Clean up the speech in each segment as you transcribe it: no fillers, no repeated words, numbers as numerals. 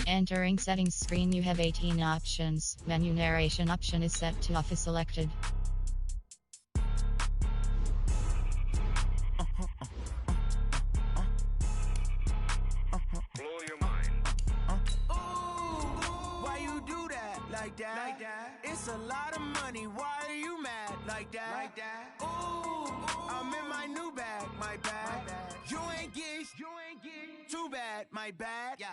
Entering settings screen, you have 18 options. Menu narration option is set to off is selected. Blow your mind. Why you do that? Like that? It's a lot of money. Why are you mad? Like that? Ooh, I'm in my new bag. My bad. You ain't get too bad. My bad. Yeah.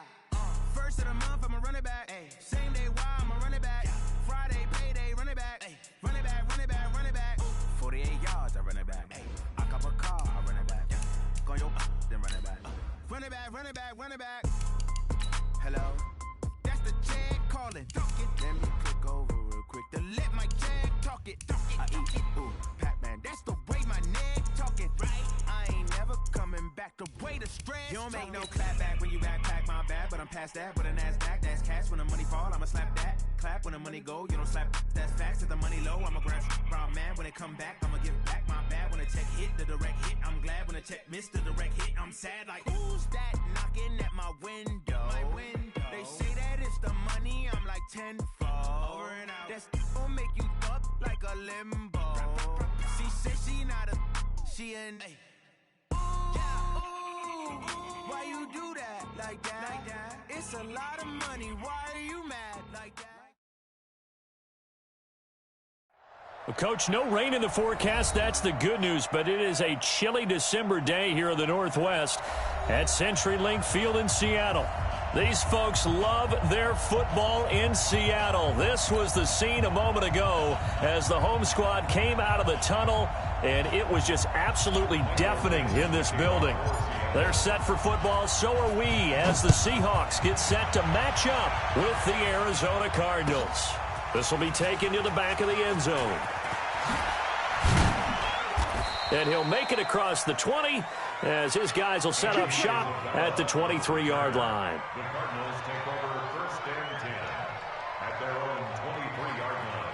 First of the month, I'ma run it back. Ay. Same day, why I'ma run it back. Friday, payday, run it back. Ay. Run it back, run it back, run it back. 48 yards, I run it back. Ay. I cop a car, I run it back. Yeah. Go your then run it back. Run it back, run it back, run it back. Hello? That's the check calling. Let me click over real quick to let my check talk it. I eat it, ooh, Pac-Man. That's the way my neck talking, right? I ain't never coming back the way the stress. You don't make no clap back when you backpack my bad, but I'm past that. With a NASDAQ, that's cash. When the money fall, I'ma slap that. Clap when the money go, you don't slap. That's facts. If the money low, I'ma grab brown man. When it come back, I'ma give back my bad. When the check hit, the direct hit. I'm glad when the check missed the direct hit. I'm sad like, who's that knocking at my window? They say that it's the money, I'm like tenfold. Over and out. That's gon' make you up like a limbo. She said she not a, she an. Why you do that? Like that? It's a lot of money. Why are you mad? Like that? Well, Coach, no rain in the forecast. That's the good news, but it is a chilly December day here in the Northwest at CenturyLink Field in Seattle. These folks love their football in Seattle. This was the scene a moment ago as the home squad came out of the tunnel, and it was just absolutely deafening in this building. They're set for football, so are we, as the Seahawks get set to match up with the Arizona Cardinals. This will be taken to the back of the end zone. And he'll make it across the 20 as his guys will set up shop at the 23-yard line. The Cardinals take over first and 10 at their own 23-yard line.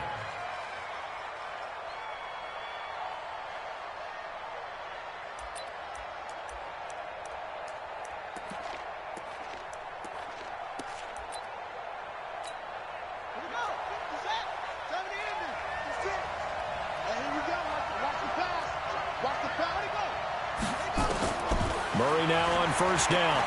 Here we go. What's that? Time of the ending. That's it. And here we go. Watch the pass. Watch the pass. Where'd he go? Murray now on first down.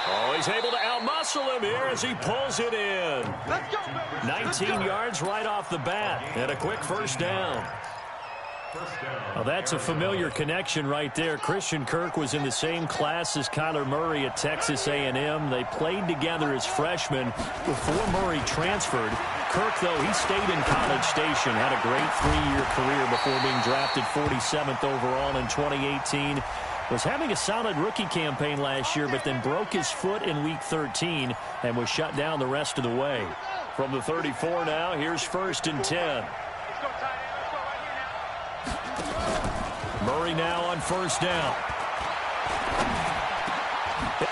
Oh, he's able to outmuscle him here as he pulls it in. Let's go, baby. 19 yards right off the bat and a quick first down. Well, that's a familiar connection right there. Christian Kirk was in the same class as Kyler Murray at Texas A&M. They played together as freshmen before Murray transferred. Kirk, though, he stayed in College Station, had a great 3-year career before being drafted 47th overall in 2018. Was having a solid rookie campaign last year, but then broke his foot in Week 13 and was shut down the rest of the way. From the 34 now, here's first and 10. Murray now on first down.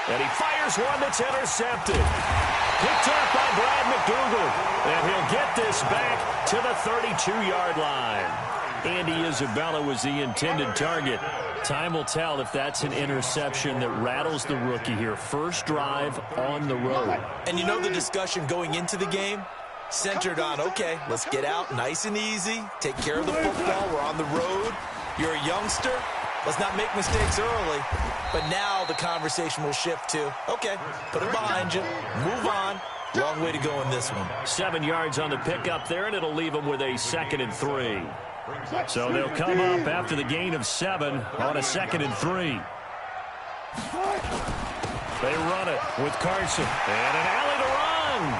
And he fires one that's intercepted. Picked up by Brad McDougal. And he'll get this back to the 32-yard line. Andy Isabella was the intended target. Time will tell if that's an interception that rattles the rookie here. First drive on the road. And you know the discussion going into the game? Centered on, okay, let's get out nice and easy, take care of the football, we're on the road. You're a youngster, let's not make mistakes early. But now the conversation will shift to, okay, put it behind you, move on. Long way to go in this one. 7 yards on the pickup there, and it'll leave them with a 2nd and 3. So they'll come up after the gain of 7 on a 2nd and 3. They run it with Carson. And an alley to run.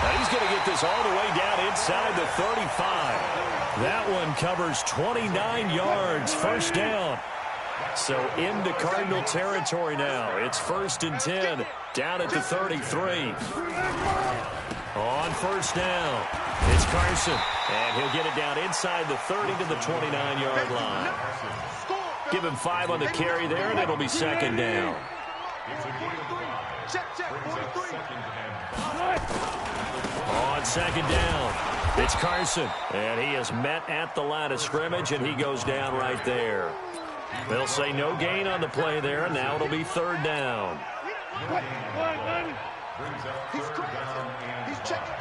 Now he's going to get this all the way down inside the 35. That one covers 29 yards. First down. So into Cardinal territory now. It's first and 10 down at the 33. On first down, it's Carson. And he'll get it down inside the 30 to the 29-yard line. Give him 5 on the carry there, and it'll be 2nd down. On 2nd down, it's Carson. And he is met at the line of scrimmage, and he goes down right there. They'll say no gain on the play there, and now it'll be third down. He's checking.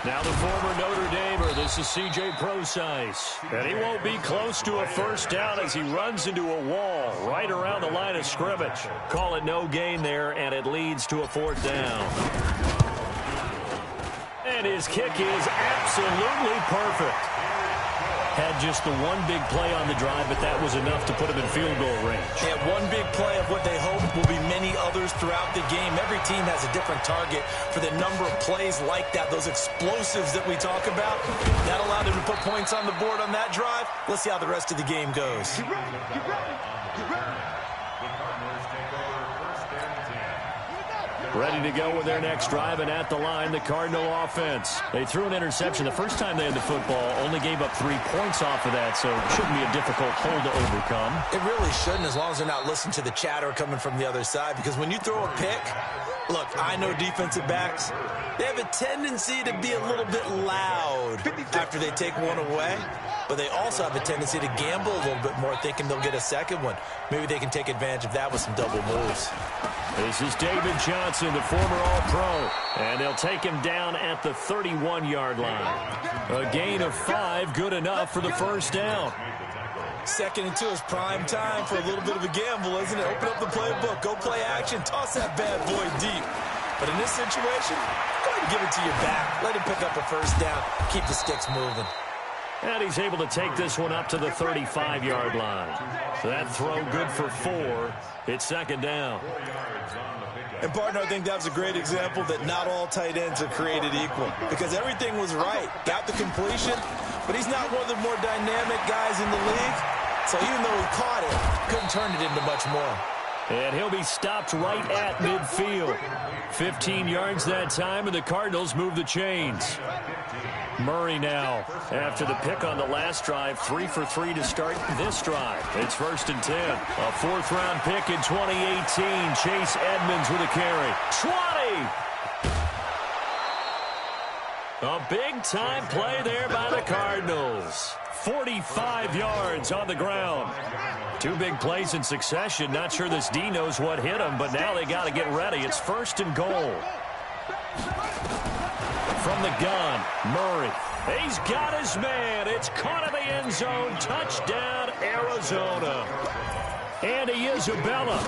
Now the former Notre Damer, this is C.J. Procise. And he won't be close to a first down as he runs into a wall right around the line of scrimmage. Call it no gain there, and it leads to a fourth down. And his kick is absolutely perfect. Had just the one big play on the drive, but that was enough to put him in field goal range. Yeah, one big play of what they hope will be many others throughout the game. Every team has a different target for the number of plays like that, those explosives that we talk about. That allowed him to put points on the board on that drive. Let's see how the rest of the game goes. Get ready. Get ready. Get ready. The Cardinals take over first and 10. Ready to go with their next drive, and at the line, the Cardinal offense. They threw an interception the first time they had the football, only gave up 3 points off of that, so it shouldn't be a difficult hole to overcome. It really shouldn't, as long as they're not listening to the chatter coming from the other side, because when you throw a pick, look, I know defensive backs, they have a tendency to be a little bit loud after they take one away, but they also have a tendency to gamble a little bit more, thinking they'll get a second one. Maybe they can take advantage of that with some double moves. This is David Johnson, the former All-Pro, and they'll take him down at the 31-yard line. A gain of 5, good enough for the first down. 2nd and 2 is prime time for a little bit of a gamble, isn't it? Open up the playbook, go play action, toss that bad boy deep. But in this situation, go ahead and give it to your back. Let him pick up a first down, keep the sticks moving. And he's able to take this one up to the 35-yard line. So that throw good for 4. It's 2nd down. And, partner, I think that was a great example that not all tight ends are created equal, because everything was right. Got the completion, but he's not one of the more dynamic guys in the league. So even though he caught it, couldn't turn it into much more. And he'll be stopped right at midfield. 15 yards that time, and the Cardinals move the chains. Murray now, after the pick on the last drive, 3 for 3 to start this drive. It's 1st and 10. A 4th-round pick in 2018. Chase Edmonds with a carry. 20! A big-time play there by the Cardinals. 45 yards on the ground. 2 big plays in succession. Not sure this D knows what hit him, but now they got to get ready. It's 1st and goal. From the gun, Murray. He's got his man. It's caught in the end zone. Touchdown, Arizona. Andy Isabella,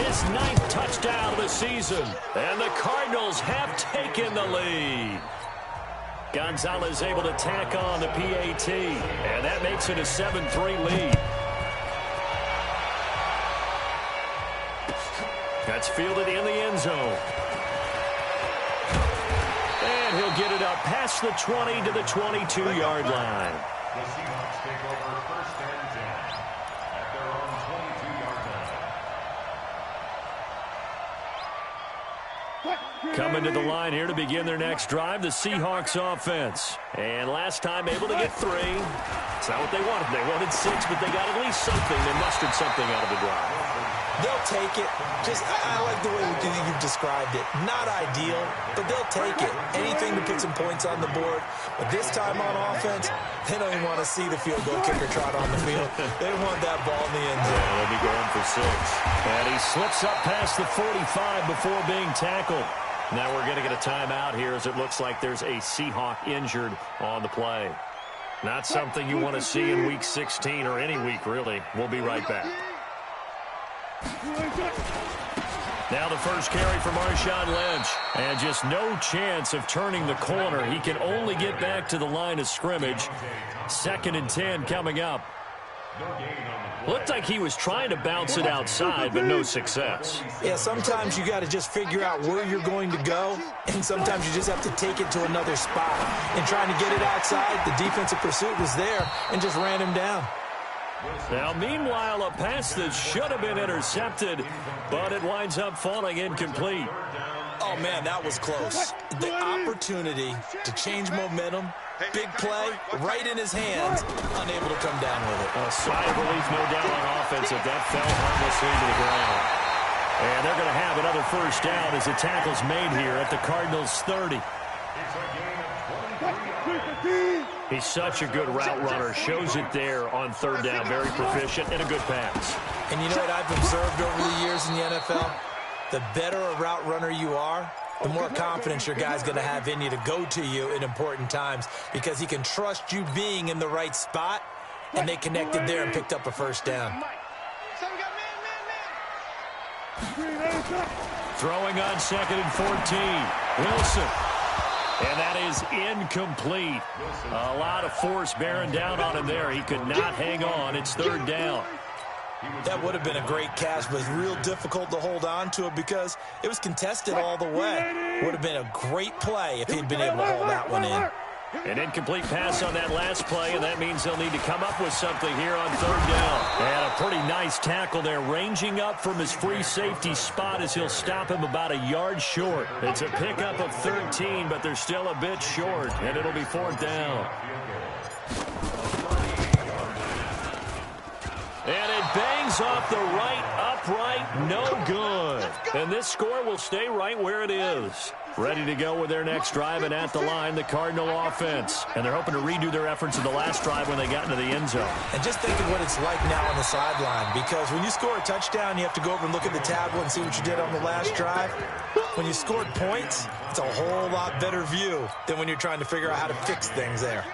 his 9th touchdown of the season. And the Cardinals have taken the lead. Gonzalez able to tack on the PAT. And that makes it a 7-3 lead. That's fielded in the end zone. And he'll get it up past the 20 to the 22-yard line. The Seahawks take over first and 10 at their own 22-yard line. Coming to the line here to begin their next drive, the Seahawks offense. And last time able to get 3. It's not what they wanted. They wanted 6, but they got at least something. They mustered something out of the drive. They'll take it. I like the way you've described it. Not ideal, but they'll take it. Anything to put some points on the board. But this time on offense, they don't even want to see the field goal kicker trot on the field. They want that ball in the end zone. Yeah, they'll be going for 6. And he slips up past the 45 before being tackled. Now we're going to get a timeout here as it looks like there's a Seahawk injured on the play. Not something you want to see in Week 16 or any week, really. We'll be right back. Now the first carry for Marshawn Lynch. And just no chance of turning the corner. He can only get back to the line of scrimmage. 2nd and 10 coming up. Looked like he was trying to bounce it outside, but no success. Yeah, sometimes you got to just figure out where you're going to go, and sometimes you just have to take it to another spot. And trying to get it outside, the defensive pursuit was there and just ran him down. Now, meanwhile, a pass that should have been intercepted, but it winds up falling incomplete. Oh, man, that was close. The opportunity to change momentum, big play, right in his hands, unable to come down with it. A sigh of relief, no doubt, on offense if that fell harmlessly to the ground. And they're going to have another first down as the tackle's made here at the Cardinals' 30. It's a gain of 23 yards. He's such a good route runner. Shows it there on third down. Very proficient and a good pass. And you know what I've observed over the years in the NFL? The better a route runner you are, the more confidence your guy's going to have in you to go to you in important times because he can trust you being in the right spot, and they connected there and picked up a first down. Throwing on 2nd and 14. Wilson. And that is incomplete. A lot of force bearing down on him there. He could not hang on. It's third down. That would have been a great catch, but it's real difficult to hold on to it because it was contested all the way. Would have been a great play if he'd been able to hold that one in. An incomplete pass on that last play, and that means they'll need to come up with something here on third down. And a pretty nice tackle there, ranging up from his free safety spot as he'll stop him about a yard short. It's a pickup of 13, but they're still a bit short, and it'll be fourth down. And it bangs off the right upright, no good. And this score will stay right where it is. Ready to go with their next drive, and at the line, the Cardinal offense. And they're hoping to redo their efforts in the last drive when they got into the end zone. And just think of what it's like now on the sideline, because when you score a touchdown, you have to go over and look at the tablet and see what you did on the last drive. When you scored points, it's a whole lot better view than when you're trying to figure out how to fix things there.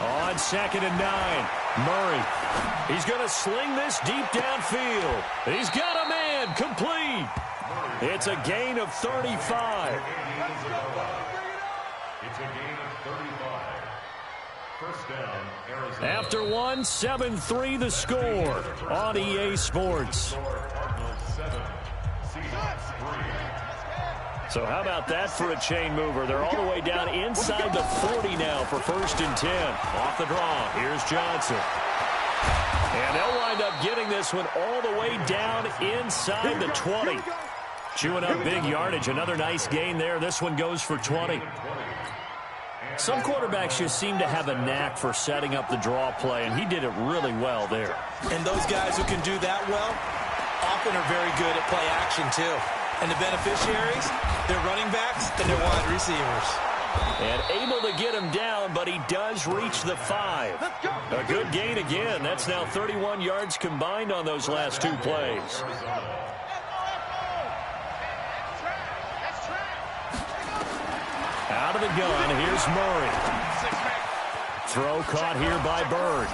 On 2nd and 9, Murray. He's going to sling this deep downfield. He's got a man, complete. It's a gain of 35. It's a gain of 35. First down, Arizona. After one, 7-3 the score on EA Sports. So how about that for a chain mover? They're all the way down inside the 40 now for 1st and 10. Off the draw, here's Johnson. And they'll wind up getting this one all the way down inside the 20. Chewing up big yardage. Another nice gain there. This one goes for 20. Some quarterbacks just seem to have a knack for setting up the draw play, and he did it really well there. And those guys who can do that well often are very good at play action, too. And the beneficiaries, they're running backs and they're wide receivers. And able to get him down, but he does reach the 5. A good gain again. That's now 31 yards combined on those last two plays. Out of the gun, here's Murray. Throw caught here by Bird.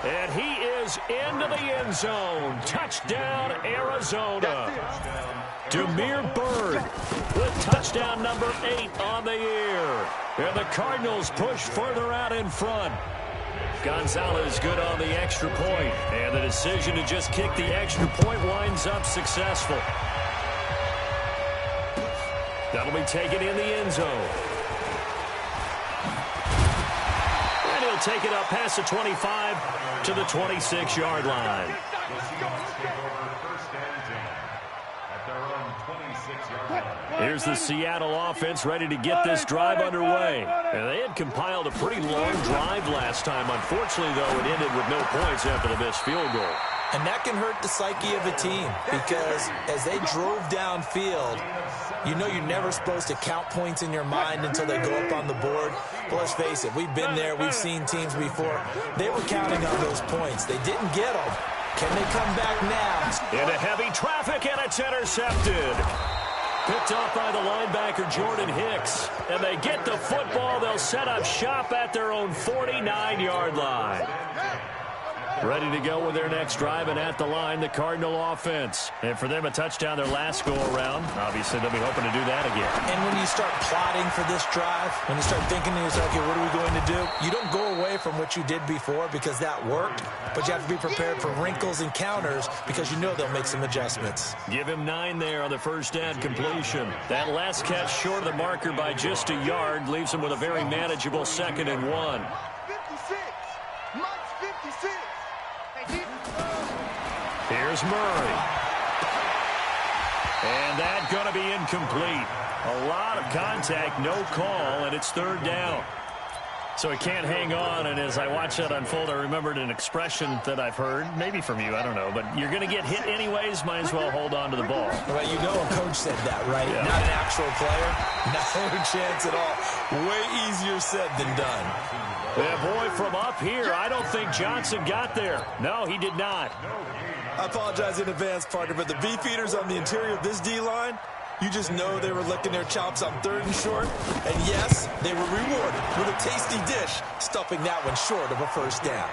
And he is into the end zone. Touchdown, Arizona. Demir Bird with touchdown number 8 on the year. And the Cardinals push further out in front. Gonzalez good on the extra point. And the decision to just kick the extra point winds up successful. That'll be taken in the end zone. And he'll take it up past the 25 to the 26-yard line. Here's the Seattle offense ready to get this drive underway. And they had compiled a pretty long drive last time. Unfortunately, though, it ended with no points after the missed field goal. And that can hurt the psyche of a team because as they drove downfield, you know you're never supposed to count points in your mind until they go up on the board. But let's face it, we've been there. We've seen teams before. They were counting on those points. They didn't get them. Can they come back now? Into heavy traffic, and it's intercepted. Picked off by the linebacker, Jordan Hicks. And they get the football. They'll set up shop at their own 49-yard line. Ready to go with their next drive, and at the line, the Cardinal offense. And for them, a touchdown their last go-around. Obviously, they'll be hoping to do that again. And when you start plotting for this drive, when you start thinking to yourself, okay, what are we going to do? You don't go away from what you did before because that worked, but you have to be prepared for wrinkles and counters because you know they'll make some adjustments. Give him 9 there on the first down completion. That last catch short of the marker by just a yard leaves him with a very manageable 2nd and 1. 56. Mike's 56. Here's Murray. And that's going to be incomplete. A lot of contact, no call, and it's third down. So he can't hang on, and as I watch that unfold, I remembered an expression that I've heard, maybe from you, I don't know, but you're going to get hit anyways, might as well hold on to the ball. Well, you know a coach said that, right? Yeah. Not an actual player. No chance at all. Way easier said than done. Yeah, boy, from up here, I don't think Johnson got there. No, he did not. I apologize in advance, partner, but the beefeaters on the interior of this D-line, you just know they were licking their chops on 3rd and short. And yes, they were rewarded with a tasty dish, stuffing that one short of a first down.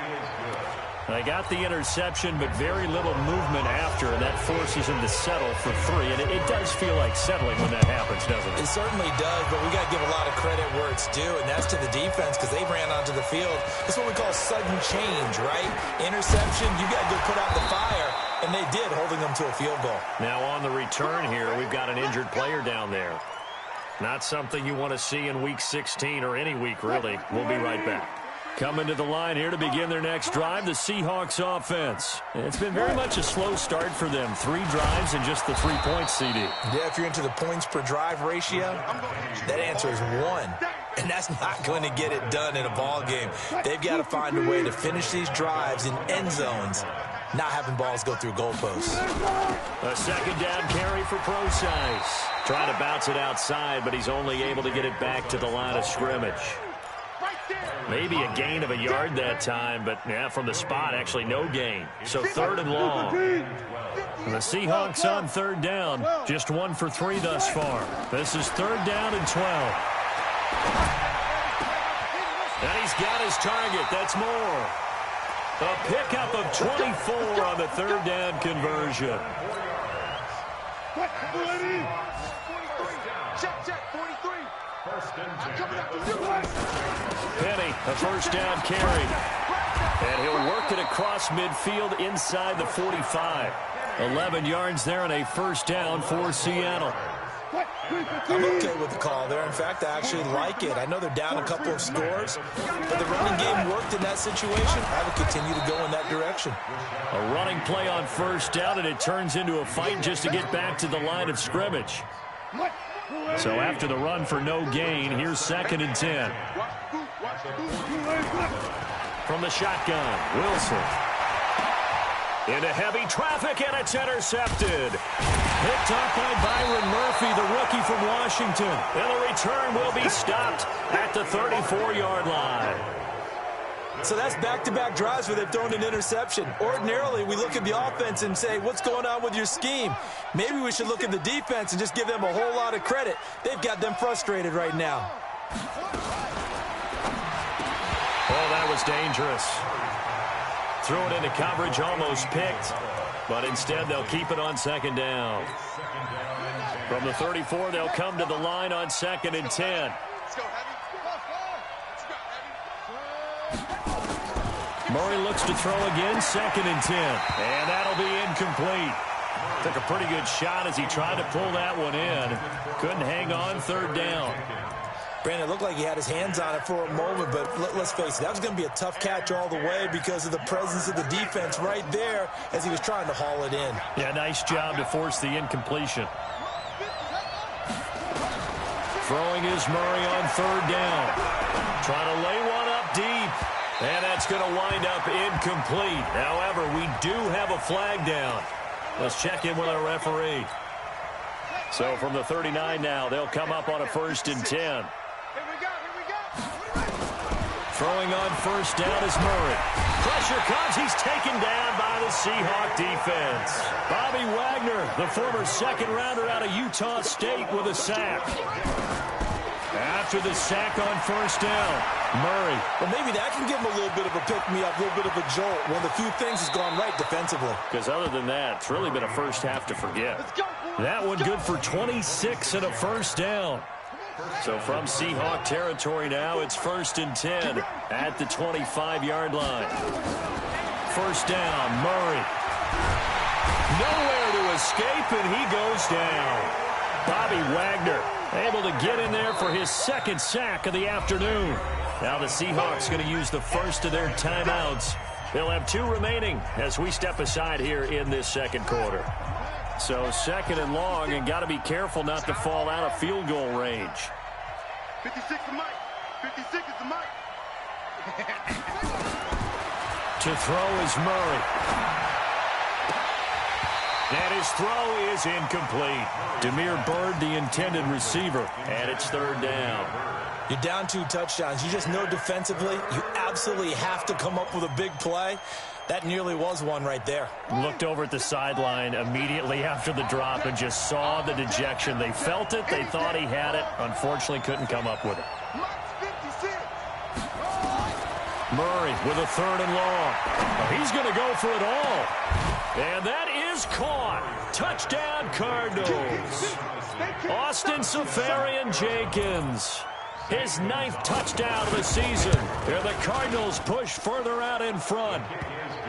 They got the interception, but very little movement after, and that forces him to settle for 3. And it does feel like settling when that happens, doesn't it? It certainly does, but we got to give a lot of credit where it's due, and that's to the defense because they ran onto the field. That's what we call sudden change, right? Interception, you got to go put out the fire, and they did, holding them to a field goal. Now on the return here, we've got an injured player down there. Not something you want to see in Week 16 or any week, really. We'll be right back. Coming to the line here to begin their next drive, the Seahawks offense. It's been very much a slow start for them. 3 drives and just the 3 points, CD. Yeah, if you're into the points per drive ratio, that answer is 1. And that's not going to get it done in a ball game. They've got to find a way to finish these drives in end zones, not having balls go through goalposts. A second down carry for Procise. Trying to bounce it outside, but he's only able to get it back to the line of scrimmage. Maybe a gain of a yard that time, but yeah, from the spot, actually no gain. So 3rd and long. And the Seahawks on 3rd down, just 1 for 3 thus far. This is 3rd down and 12. And he's got his target. That's more. A pickup of 24 on the 3rd down conversion. Penny, a first down carry. And he'll work it across midfield inside the 45. 11 yards there and a first down for Seattle. I'm okay with the call there. In fact, I actually like it. I know they're down a couple of scores, but the running game worked in that situation. I would continue to go in that direction. A running play on first down, and it turns into a fight just to get back to the line of scrimmage. So after the run for no gain, here's 2nd and 10. From the shotgun, Wilson. Into heavy traffic, and it's intercepted. Picked up by Byron Murphy, the rookie from Washington. And the return will be stopped at the 34-yard line. So that's back-to-back drives where they've thrown an interception. Ordinarily, we look at the offense and say, what's going on with your scheme? Maybe we should look at the defense and just give them a whole lot of credit. They've got them frustrated right now. Oh, that was dangerous. Threw it into coverage, almost picked. But instead, they'll keep it on 2nd down. From the 34, they'll come to the line on 2nd and 10. Murray looks to throw again, 2nd and 10. And that'll be incomplete. Took a pretty good shot as he tried to pull that one in. Couldn't hang on, 3rd down. Brandon, it looked like he had his hands on it for a moment, but let's face it, that was going to be a tough catch all the way because of the presence of the defense right there as he was trying to haul it in. Yeah, nice job to force the incompletion. Throwing is Murray on 3rd down. Trying to lay one up deep. And that's going to wind up incomplete. However, we do have a flag down. Let's check in with our referee. So from the 39 now, they'll come up on a 1st and 10. Throwing on 1st down is Murray. Pressure comes. He's taken down by the Seahawk defense. Bobby Wagner, the former 2nd rounder out of Utah State, with a sack. After the sack on 1st down, Murray. Well, maybe that can give him a little bit of a pick-me-up, a little bit of a jolt. One of the few things has gone right defensively. Because other than that, it's really been a first half to forget. That one good for 26 and a 1st down. So from Seahawk territory now, it's 1st and 10 at the 25-yard line. 1st down, Murray. Nowhere to escape, and he goes down. Bobby Wagner able to get in there for his 2nd sack of the afternoon. Now the Seahawks going to use the first of their timeouts. They'll have 2 remaining as we step aside here in this 2nd quarter. So 2nd and long, and got to be careful not to fall out of field goal range. 56 to Mike. 56 is the Mike. To throw is Murray. And his throw is incomplete. Damiere Byrd, the intended receiver, and it's third down. You're down 2 touchdowns. You just know defensively you absolutely have to come up with a big play. That nearly was one right there. Looked over at the sideline immediately after the drop and just saw the dejection. They felt it. They thought he had it. Unfortunately, couldn't come up with it. Murray with a 3rd and long. He's going to go for it all. And that is caught. Touchdown, Cardinals. Austin Seferian-Jenkins. His 9th touchdown of the season. And the Cardinals push further out in front.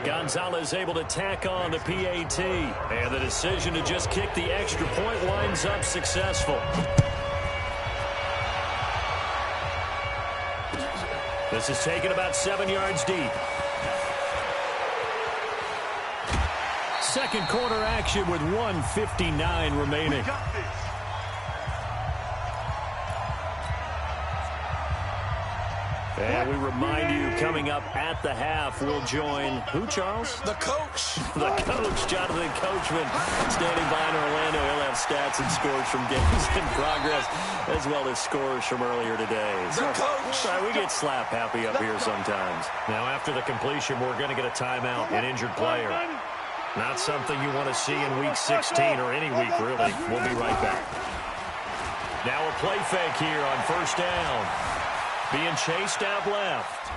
Gonzalez able to tack on the PAT. And the decision to just kick the extra point winds up successful. This is taken about 7 yards deep. Second quarter action with 1:59 remaining. And we remind you, coming up at the half, we'll join who, Charles? The coach. The coach, Jonathan Coachman, standing by in Orlando. He'll have stats and scores from games in progress, as well as scores from earlier today. The coach. We get slap happy up here sometimes. Now, after the completion, we're going to get a timeout, an injured player. Not something you want to see in Week 16 or any week, really. We'll be right back. Now a play fake here on first down. Being chased out left.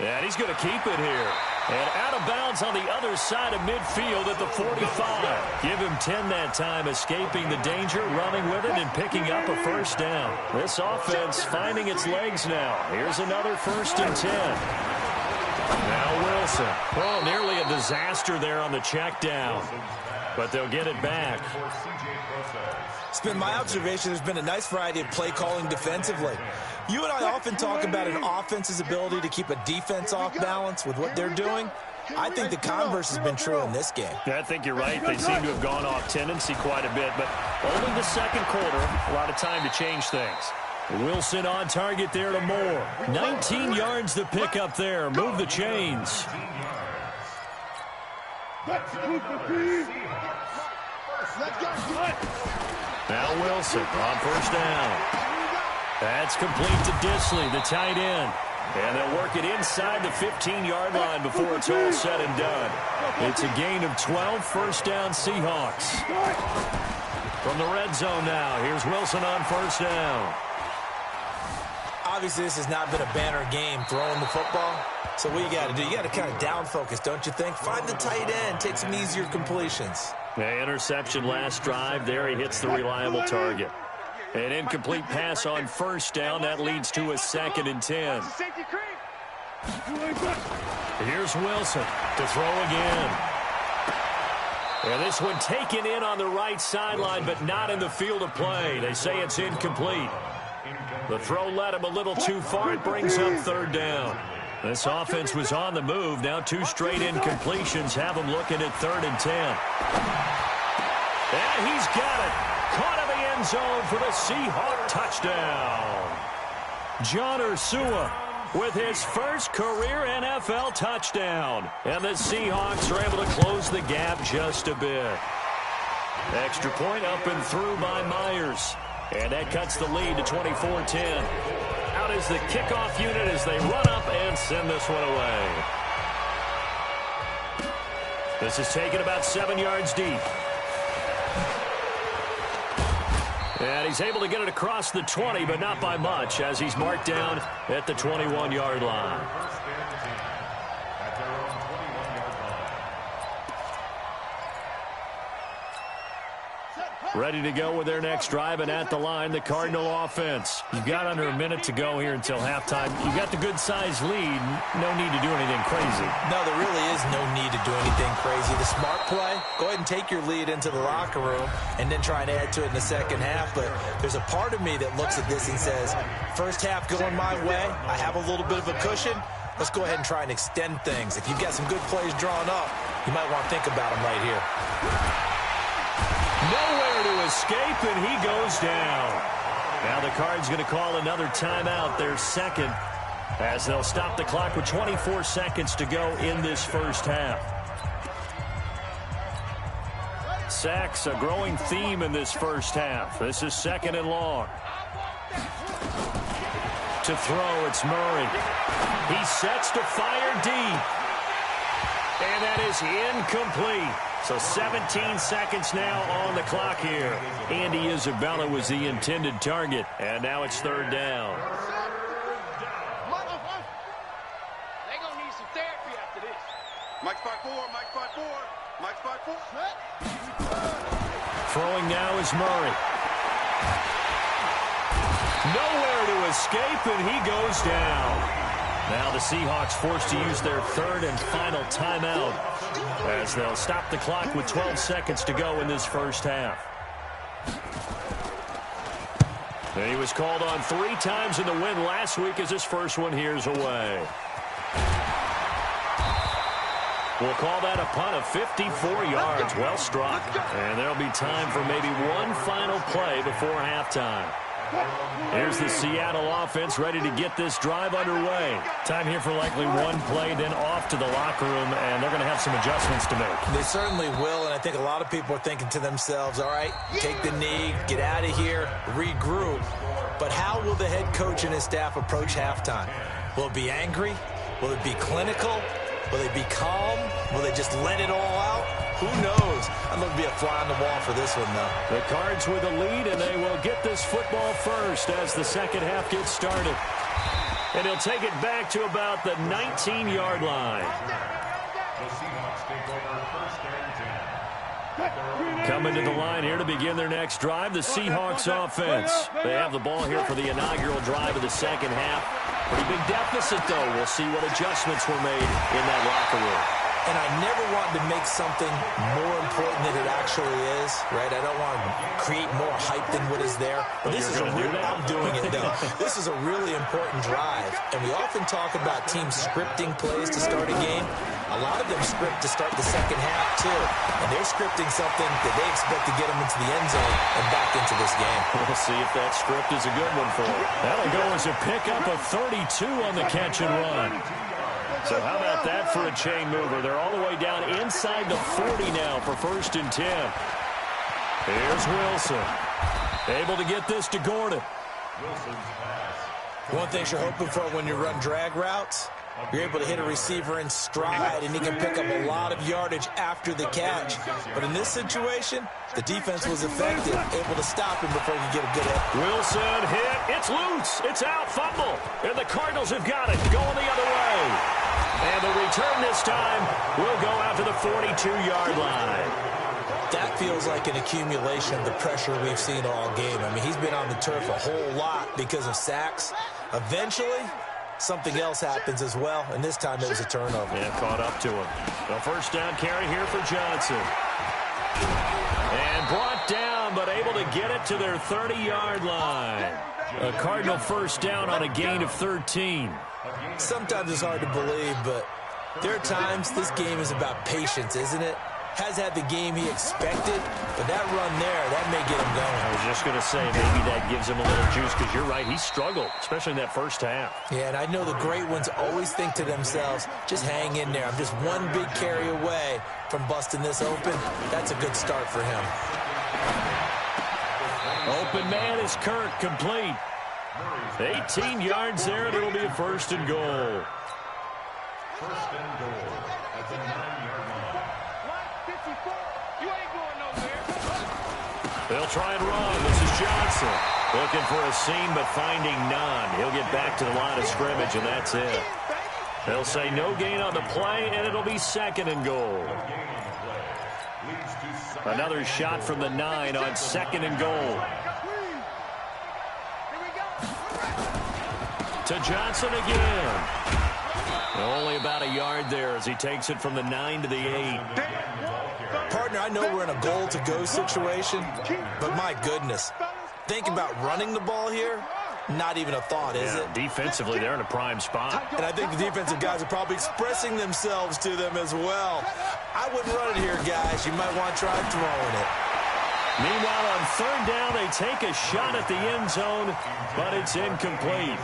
And he's going to keep it here. And out of bounds on the other side of midfield at the 45. Give him 10 that time, escaping the danger, running with it, and picking up a first down. This offense finding its legs now. Here's another 1st and 10. Now Wilson. Oh, nearly a disaster there on the check down. But they'll get it back. It's been my observation there's been a nice variety of play calling defensively. You and I often talk about an offense's ability to keep a defense off balance with what they're doing. I think the converse has been true in this game. I think you're right. They seem to have gone off tendency quite a bit, but only the second quarter. A lot of time to change things. Wilson on target there to Moore. 19 yards to pick up there. Move the chains. Now Wilson on first down. That's complete to Disley, the tight end. And they'll work it inside the 15-yard line before it's all said and done. It's a gain of 12, first down Seahawks. From the red zone now, here's Wilson on first down. Obviously, this has not been a banner game throwing the football. So what you got to do, you got to kind of down focus, don't you think? Find the tight end, take some easier completions. The interception last drive. There he hits the reliable target. An incomplete pass on first down. That leads to a 2nd and 10. Here's Wilson to throw again. And this one taken in on the right sideline, but not in the field of play. They say it's incomplete. The throw led him a little too far. It brings up 3rd down. This offense was on the move. Now 2 straight incompletions have them looking at 3rd and 10. And he's got it. Caught in the end zone for the Seahawk touchdown. John Ursua with his first career NFL touchdown. And the Seahawks are able to close the gap just a bit. Extra point up and through by Myers. And that cuts the lead to 24-10. Out is the kickoff unit as they run up and send this one away. This is taken about 7 yards deep. And he's able to get it across the 20, but not by much, as he's marked down at the 21-yard line. Ready to go with their next drive, and at the line, the Cardinal offense. You've got under a minute to go here until halftime. You've got the good-sized lead. No need to do anything crazy. No, there really is no need to do anything crazy. The smart play, go ahead and take your lead into the locker room and then try and add to it in the second half. But there's a part of me that looks at this and says, first half going my way, I have a little bit of a cushion. Let's go ahead and try and extend things. If you've got some good plays drawn up, you might want to think about them right here. Nowhere to escape, and he goes down. Now the Cards going to call another timeout, their second. as they'll stop the clock with 24 seconds to go in this first half. Sacks, a growing theme in this first half. This is 2nd and long. To throw, it's Murray. He sets to fire deep. And that is incomplete. So 17 seconds now on the clock here. Andy Isabella was the intended target. And now it's 3rd down. They're going to need some therapy after this. Mike spot 4, Mike spot 4, Mike spot 4. Throwing now is Murray. Nowhere to escape, and he goes down. Now the Seahawks forced to use their 3rd and final timeout as they'll stop the clock with 12 seconds to go in this first half. And he was called on 3 times in the win last week as his first one here's away. We'll call that a punt of 54 yards. Well struck. And there'll be time for maybe one final play before halftime. Here's the Seattle offense ready to get this drive underway. Time here for likely one play, then off to the locker room, and they're going to have some adjustments to make. They certainly will, and I think a lot of people are thinking to themselves, all right, take the knee, get out of here, regroup. But how will the head coach and his staff approach halftime? Will it be angry? Will it be clinical? Will they be calm? Will they just let it all out? Who knows? I'd love to be a fly on the wall for this one, though. The Cards with a lead, and they will get this football first as the second half gets started. And he'll take it back to about the 19-yard line. The Seahawks take over 1st and 10. Coming to the line here to begin their next drive, the Seahawks offense. They have the ball here for the inaugural drive of the second half. Pretty big deficit, though. We'll see what adjustments were made in that locker room. And I never wanted to make something more important than it actually is, right? I don't want to create more hype than what is there. But this is a real, I'm doing it, though. This is a really important drive. And we often talk about teams scripting plays to start a game. A lot of them script to start the second half, too. And they're scripting something that they expect to get them into the end zone and back into this game. We'll see if that script is a good one for them. That'll go as a pickup of 32 on the catch and run. So how about that for a chain mover? They're all the way down inside the 40 now for 1st and 10. Here's Wilson. Able to get this to Gordon. One thing you're hoping for when you run drag routes, you're able to hit a receiver in stride, and he can pick up a lot of yardage after the catch. But in this situation, the defense was effective, able to stop him before he could get a good hit. Wilson hit. It's loose. It's out. Fumble. And the Cardinals have got it. Going the other way. And the return this time will go out to the 42-yard line. That feels like an accumulation of the pressure we've seen all game. I mean, he's been on the turf a whole lot because of sacks. Eventually, something else happens as well, and this time it was a turnover. Yeah, caught up to him. The first down carry here for Johnson. And brought down, but able to get it to their 30-yard line. A Cardinal first down on a gain of 13. Sometimes it's hard to believe, but there are times this game is about patience, isn't it? Has had the game he expected, but that run there, that may get him going. I was just going to say, maybe that gives him a little juice, because you're right, he struggled, especially in that first half. Yeah, and I know the great ones always think to themselves, just hang in there. I'm just one big carry away from busting this open. That's a good start for him. Open man is Kirk, complete. 18 yards there, and it'll be a 1st and goal. 1st and goal at the 9-yard line. You ain't going nowhere. They'll try and run. This is Johnson. Looking for a seam, but finding none. He'll get back to the line of scrimmage, and that's it. They'll say no gain on the play, and it'll be 2nd and goal. Another shot from the 9 on 2nd and goal. To Johnson again. Only about a yard there as he takes it from the 9 to the 8. Partner, I know we're in a goal-to-go situation, but my goodness, think about running the ball here. Not even a thought, is it? Defensively, they're in a prime spot. And I think the defensive guys are probably expressing themselves to them as well. I wouldn't run it here, guys. You might want to try throwing it. Meanwhile, on 3rd down, they take a shot at the end zone, but it's incomplete.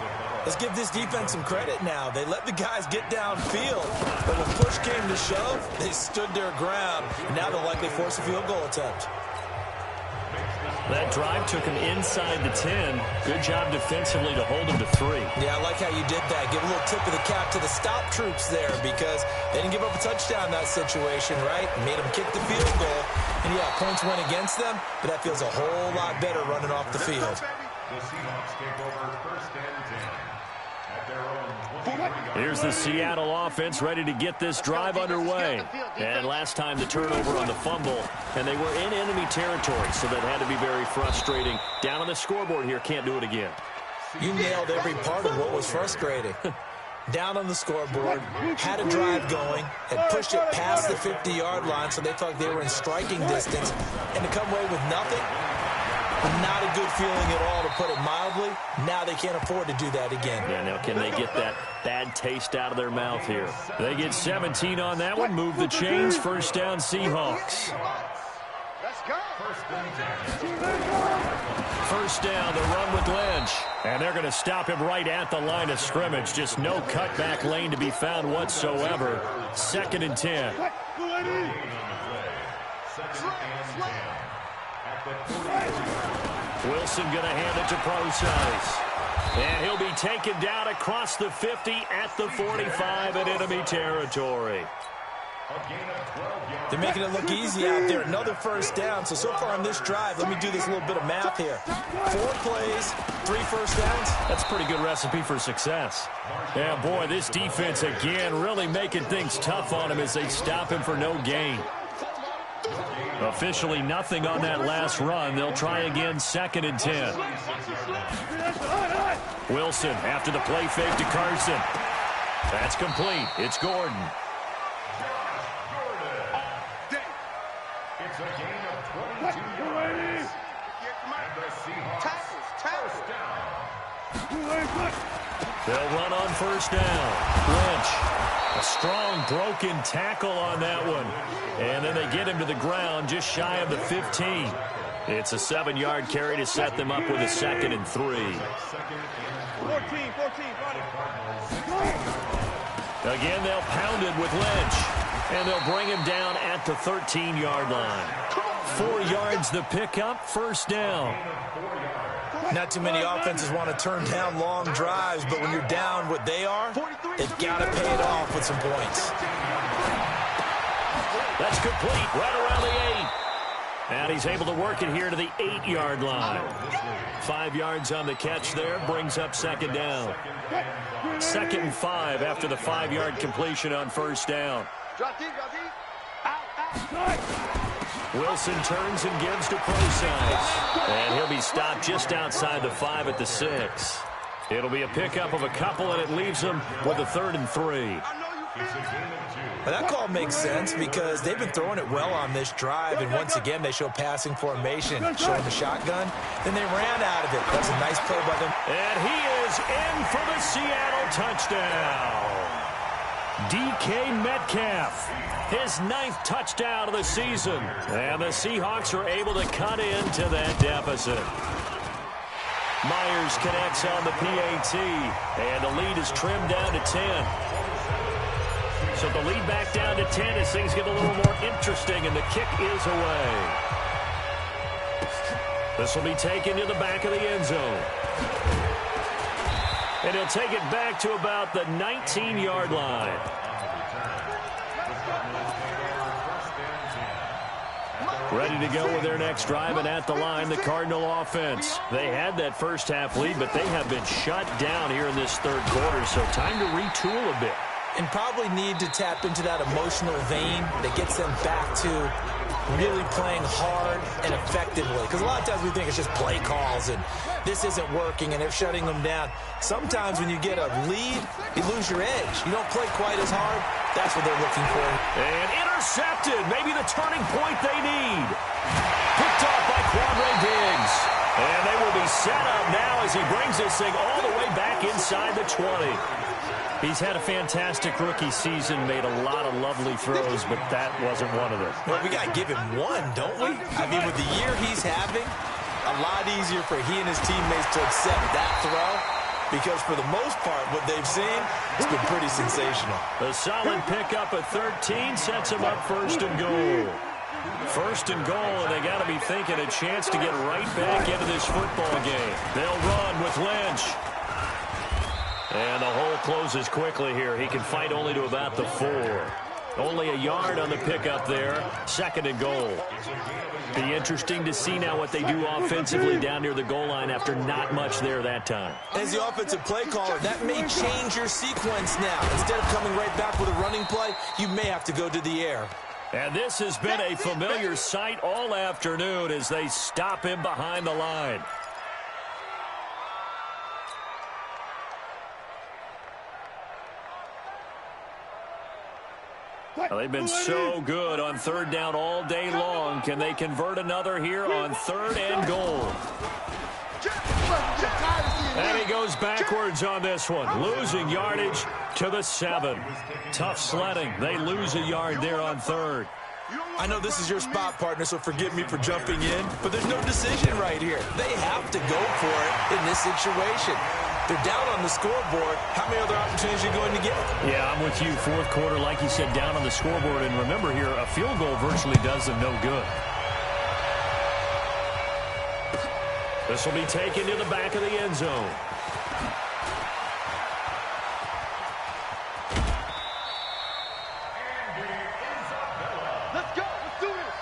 Let's give this defense some credit now. They let the guys get downfield, but when push came to shove, they stood their ground. And now they'll likely force a field goal attempt. That drive took him inside the 10. Good job defensively to hold him to 3. Yeah, I like how you did that. Give a little tip of the cap to the stop troops there because they didn't give up a touchdown in that situation, right? Made them kick the field goal. And, yeah, points went against them, but that feels a whole lot better running off the field. The Seahawks take over first and 10 at their own 23-yard. Here's the Seattle offense ready to get this drive underway. And last time the turnover on the fumble, and they were in enemy territory, so that had to be very frustrating. Down on the scoreboard here, can't do it again. You nailed every part of what was frustrating. Down on the scoreboard, had a drive going, had pushed it past the 50-yard line, so they felt like they were in striking distance, and to come away with nothing, not a good feeling at all, to put it mildly. Now they can't afford to do that again. Yeah, now can they get that bad taste out of their mouth here? They get 17 on that one, move the chains, first down Seahawks. Let's go. First down, the run with Lynch. And they're going to stop him right at the line of scrimmage. Just no cutback lane to be found whatsoever. 2nd and 10. Wilson going to hand it to Procise. And he'll be taken down across the 50 at the 45 in enemy territory. They're making it look easy out there. Another first down. So far on this drive, let me do this little bit of math here. 4 plays, 3 first downs. That's a pretty good recipe for success. Yeah, boy, this defense again really making things tough on him as they stop him for no gain. Officially nothing on that last run. They'll try again, 2nd and 10. Wilson after the play fake to Carson. That's complete. It's Gordon. It's a gain of 22 yards. And the Seahawks first down. They'll run on first down. Lynch, a strong broken tackle on that one. And then they get him to the ground just shy of the 15. It's a 7-yard carry to set them up with a 2nd and 3. 14, run it. Again, they'll pound it with Lynch. And they'll bring him down at the 13-yard line. 4 yards the pickup, first down. Not too many offenses want to turn down long drives, but when you're down what they are, they've got to pay it off with some points. That's complete, right around the 8. And he's able to work it here to the 8-yard line. 5 yards on the catch there, brings up 2nd down. 2nd and 5 after the 5-yard completion on first down. Drop deep. Out. Wilson turns and gives to Procise. And he'll be stopped just outside the 5 at the 6. It'll be a pickup of a couple, and it leaves them with a 3rd and 3. Well, that call makes sense because they've been throwing it well on this drive, and once again they show passing formation, showing the shotgun. Then they ran out of it. That's a nice play by them. And he is in for the Seattle touchdown. DK Metcalf, his 9th touchdown of the season. And the Seahawks are able to cut into that deficit. Myers connects on the PAT, and the lead is trimmed down to 10. So the lead back down to 10 as things get a little more interesting, and the kick is away. This will be taken to the back of the end zone. And he'll take it back to about the 19-yard line. Ready to go with their next drive, and at the line, the Cardinal offense. They had that first half lead, but they have been shut down here in this 3rd quarter, so time to retool a bit. And probably need to tap into that emotional vein that gets them back to really playing hard and effectively. Because a lot of times we think it's just play calls and this isn't working and they're shutting them down. Sometimes when you get a lead, you lose your edge. You don't play quite as hard. That's what they're looking for. And intercepted. Maybe the turning point they need. Picked off by Quandre Diggs. And they will be set up now as he brings this thing all the way back inside the 20. He's had a fantastic rookie season, made a lot of lovely throws, but that wasn't one of them. Well, we got to give him one, don't we? I mean, with the year he's having, a lot easier for he and his teammates to accept that throw because for the most part, what they've seen has been pretty sensational. A solid pickup at 13 sets them up first and goal. First and goal, and they got to be thinking a chance to get right back into this football game. They'll run with Lynch. And the hole closes quickly here. He can fight only to about the 4. Only a yard on the pickup there. Second and goal. Be interesting to see now what they do offensively down near the goal line after not much there that time. As the offensive play caller, that may change your sequence now. Instead of coming right back with a running play, you may have to go to the air. And this has been a familiar sight all afternoon as they stop him behind the line. Well, they've been so good on third down all day long. Can they convert another here on third and goal? And he goes backwards on this one, losing yardage to the 7. Tough sledding. They lose a yard there on third. I know this is your spot, partner, so forgive me for jumping in, but there's no decision right here. They have to go for it in this situation. They're down on the scoreboard. How many other opportunities are you going to get? Yeah, I'm with you. Fourth quarter, like you said, down on the scoreboard. And remember here, a field goal virtually does them no good. This will be taken to the back of the end zone. Let's go. Let's do this.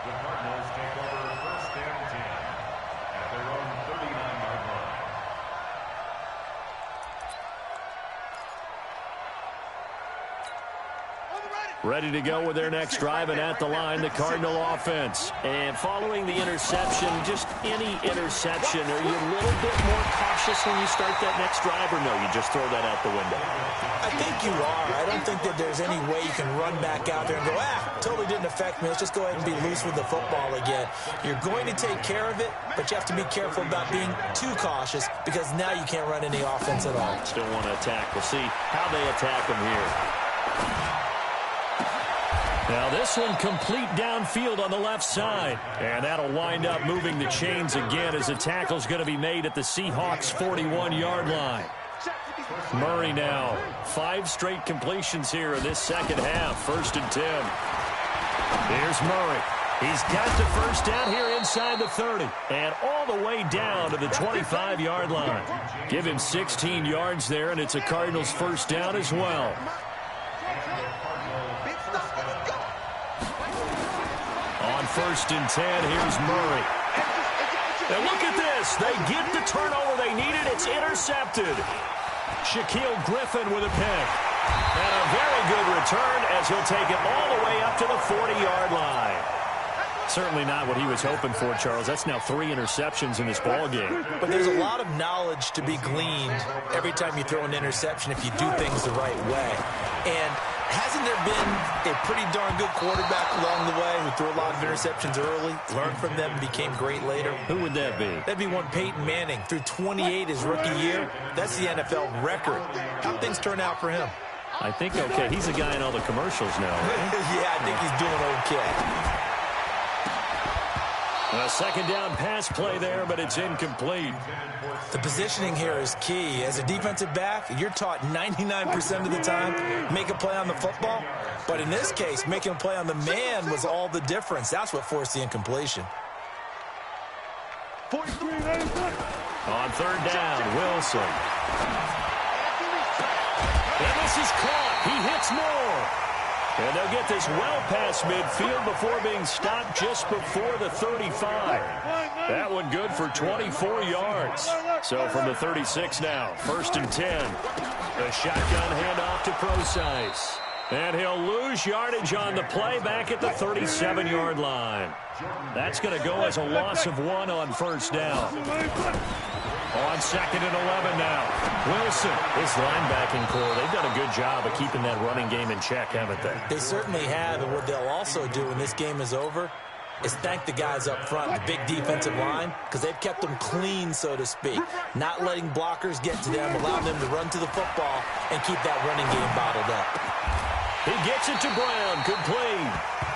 The Cardinals take over first and 10 at their own 39-yard line. Ready to go with their next drive, and at the line, the Cardinal offense. And following the interception, just any interception, are you a little bit more cautious when you start that next drive, or no, you just throw that out the window? I think you are. I don't think that there's any way you can run back out there and go, totally didn't affect me. Let's just go ahead and be loose with the football again. You're going to take care of it, but you have to be careful about being too cautious because now you can't run any offense at all. Still want to attack. We'll see how they attack them here. Now this one complete downfield on the left side. And that'll wind up moving the chains again as the tackle's going to be made at the Seahawks' 41-yard line. Murray now. 5 straight completions here in this second half. First and 10. Here's Murray. He's got the first down here inside the 30. And all the way down to the 25-yard line. Give him 16 yards there, and it's a Cardinals first down as well. On first and 10, here's Murray. And look at this. They get the turnover they needed. It's intercepted. Shaquille Griffin with a pick. And a very good return as he'll take it all the way up to the 40-yard line. Certainly not what he was hoping for, Charles. That's now 3 interceptions in this ball game. But there's a lot of knowledge to be gleaned every time you throw an interception if you do things the right way. And hasn't there been a pretty darn good quarterback along the way who threw a lot of interceptions early, learned from them, and became great later? Who would that be? That'd be one Peyton Manning. Threw 28 his rookie year. That's the NFL record. How'd things turn out for him? I think okay. He's a guy in all the commercials now, right? Yeah, I think he's doing okay. A second down pass play there, but it's incomplete. The positioning here is key. As a defensive back, you're taught 99% of the time, make a play on the football. But in this case, making a play on the man was all the difference. That's what forced the incompletion. On third down, Wilson. And this is caught. He hits more. And they'll get this well past midfield before being stopped just before the 35. That one good for 24 yards. So from the 36 now, first and 10. The shotgun handoff to Procise. And he'll lose yardage on the play back at the 37-yard line. That's going to go as a loss of 1 on first down. On second and 11 now. Wilson, this linebacking core, they've done a good job of keeping that running game in check, haven't they? They certainly have, and what they'll also do when this game is over is thank the guys up front, the big defensive line, because they've kept them clean, so to speak. Not letting blockers get to them, allowing them to run to the football and keep that running game bottled up. He gets it to Brown, complete.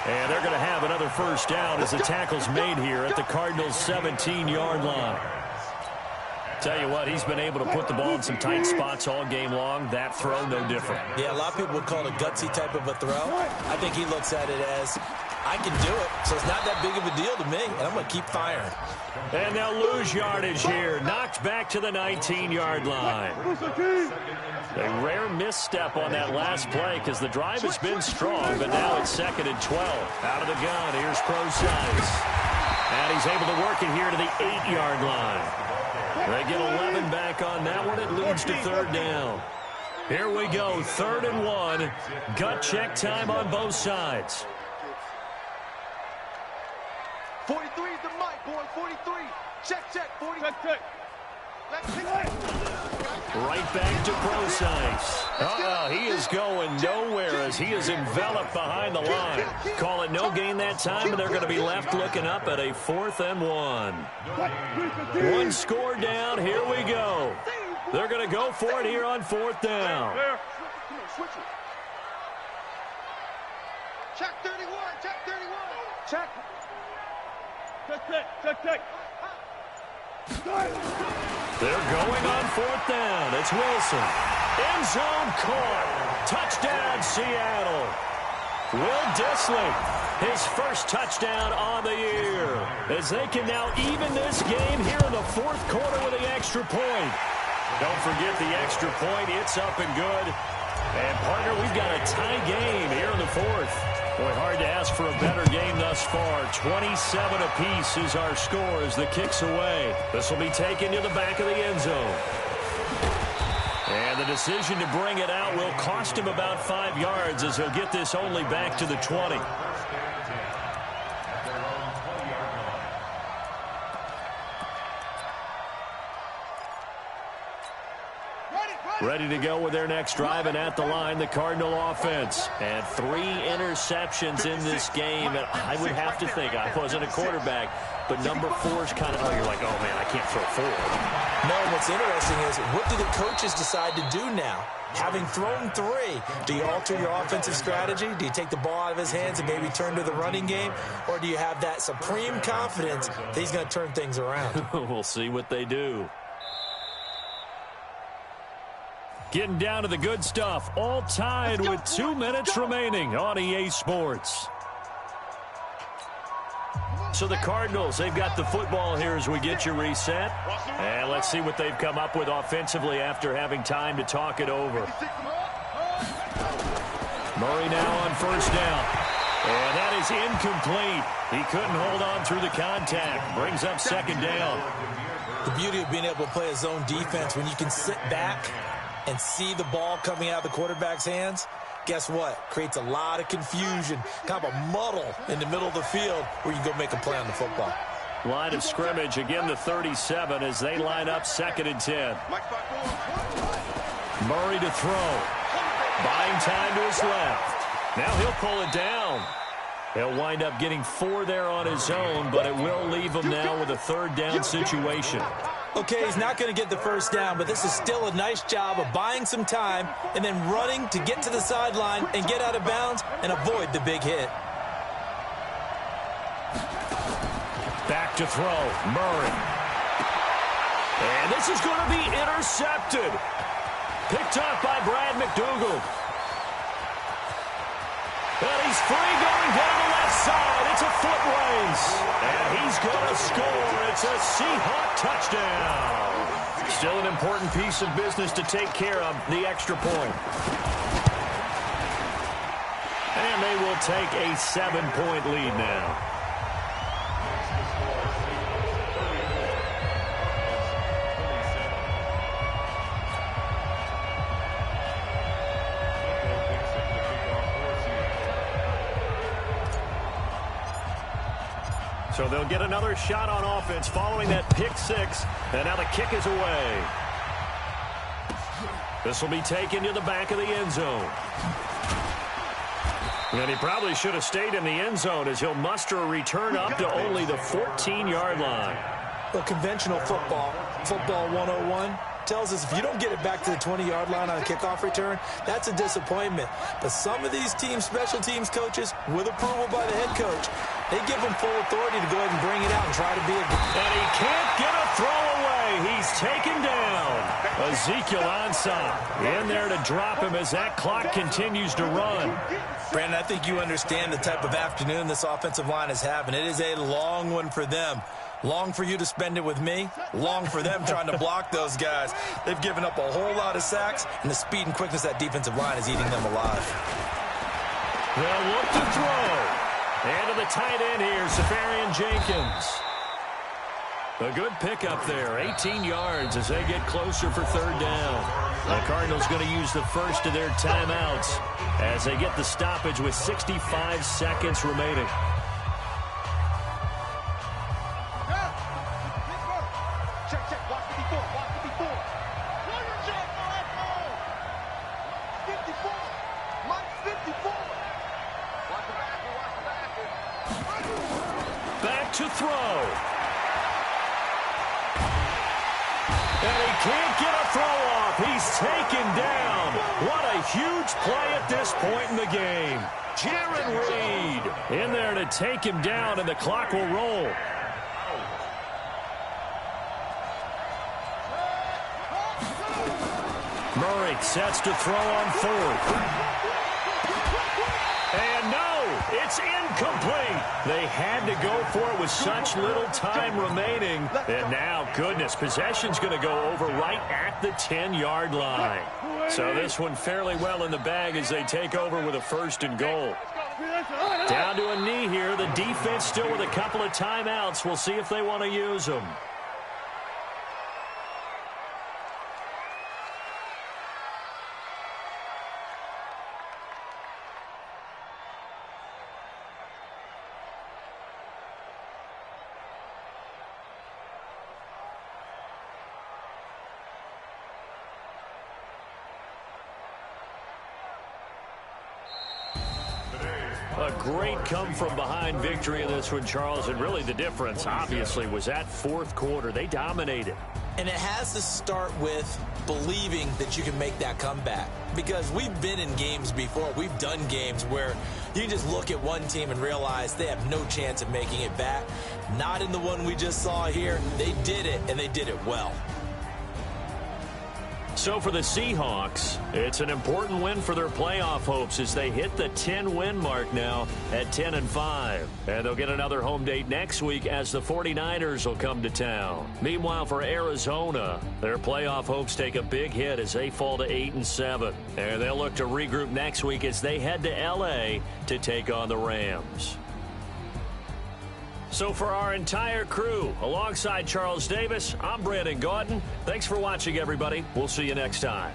And they're going to have another first down as the tackle's made here at the Cardinals' 17-yard line. Tell you what, he's been able to put the ball in some tight spots all game long. That throw, no different. Yeah, a lot of people would call it a gutsy type of a throw. I think he looks at it as, I can do it, so it's not that big of a deal to me, and I'm going to keep firing. And they'll lose yardage here. Knocked back to the 19-yard line. A rare misstep on that last play because the drive has been strong, but now it's 2nd and 12. Out of the gun, here's Procise. And he's able to work it here to the 8-yard line. They get 11 back on that one. It leads to 3rd down. Here we go, 3rd and 1. Gut check time on both sides. 43 is the mic, boy. 43. Check, 40. Check. Right back to Procise. He is going nowhere as he is enveloped behind the line. Call it no gain that time, and they're going to be left looking up at a 4th and 1. One score down. Here we go. They're going to go for it here on 4th down. Switch it. Check 31. Check. Check. They're going on 4th down. It's Wilson. End zone caught. Touchdown, Seattle. Will Dissling, his first touchdown on the year. As they can now even this game here in the 4th quarter with the extra point. Don't forget the extra point. It's up and good. And, partner, we've got a tie game here in the 4th. Boy, hard to ask for a better game thus far. 27 apiece is our score as the kick's away. This will be taken to the back of the end zone. And the decision to bring it out will cost him about 5 yards as he'll get this only back to the 20. Ready to go with their next drive, and at the line, the Cardinal offense. And 3 interceptions in this game. And I would have to think, I wasn't a quarterback, but number 4 is kind of, you're like, oh, man, I can't throw 4. No, what's interesting is, what do the coaches decide to do now? Having thrown 3, do you alter your offensive strategy? Do you take the ball out of his hands and maybe turn to the running game? Or do you have that supreme confidence that he's going to turn things around? We'll see what they do. Getting down to the good stuff, all tied with 2 minutes remaining on EA Sports. So the Cardinals, they've got the football here as we get you reset. And let's see what they've come up with offensively after having time to talk it over. Murray now on 1st down. And that is incomplete. He couldn't hold on through the contact. Brings up 2nd down. The beauty of being able to play a zone defense when you can sit back and see the ball coming out of the quarterback's hands, guess what? Creates a lot of confusion, kind of a muddle in the middle of the field where you can go make a play on the football. Line of scrimmage, again the 37 as they line up 2nd and 10. Murray to throw. Buying time to his left. Now he'll pull it down. He'll wind up getting 4 there on his own, but it will leave him now with a 3rd down situation. Okay, he's not going to get the 1st down, but this is still a nice job of buying some time and then running to get to the sideline and get out of bounds and avoid the big hit. Back to throw, Murray. And this is going to be intercepted. Picked off by Brad McDougal. And he's free going down the left side. It's a foot race. And he's going to score. It's a Seahawk touchdown. Still an important piece of business to take care of, the extra point. And they will take a 7-point lead now. So they'll get another shot on offense following that pick 6. And now the kick is away. This will be taken to the back of the end zone. And he probably should have stayed in the end zone as he'll muster a return up to only the 14-yard line. Well, conventional football 101, tells us if you don't get it back to the 20-yard line on a kickoff return, that's a disappointment. But some of these teams, special teams coaches, with approval by the head coach, they give them full authority to go ahead and bring it out and try to be a... And he can't get a throw away. away. He's taken down. Ezekiel Ansah in there to drop him as that clock continues to run. Brandon, I think you understand the type of afternoon this offensive line is having. It is a long one for them. Long for you to spend it with me. Long for them trying to block those guys. They've given up a whole lot of sacks, and the speed and quickness of that defensive line is eating them alive. They'll look to throw. And to the tight end here, Safarian Jenkins. A good pickup there, 18 yards as they get closer for third down. The Cardinals going to use the first of their timeouts as they get the stoppage with 65 seconds remaining. Back to throw. And he can't get a throw off. He's taken down. What a huge play at this point in the game. Jaron Reed in there to take him down, and the clock will roll. Murray sets to throw on fourth. And no, it's incomplete. They had to go for it with such little time remaining. And now, goodness, possession's going to go over right at the 10-yard line. So this one fairly well in the bag as they take over with a first and goal. Down to a knee here. The defense still with a couple of timeouts. We'll see if they want to use them. A great come-from-behind victory in this one, Charles, and really the difference, obviously, was that fourth quarter. They dominated. And it has to start with believing that you can make that comeback. Because we've been in games before. We've done games where you can just look at one team and realize they have no chance of making it back. Not in the one we just saw here. They did it, and they did it well. So for the Seahawks, it's an important win for their playoff hopes as they hit the 10-win mark now at 10-5. And they'll get another home date next week as the 49ers will come to town. Meanwhile, for Arizona, their playoff hopes take a big hit as they fall to 8-7. And they'll look to regroup next week as they head to L.A. to take on the Rams. So for our entire crew, alongside Charles Davis, I'm Brandon Gaudin. Thanks for watching, everybody. We'll see you next time.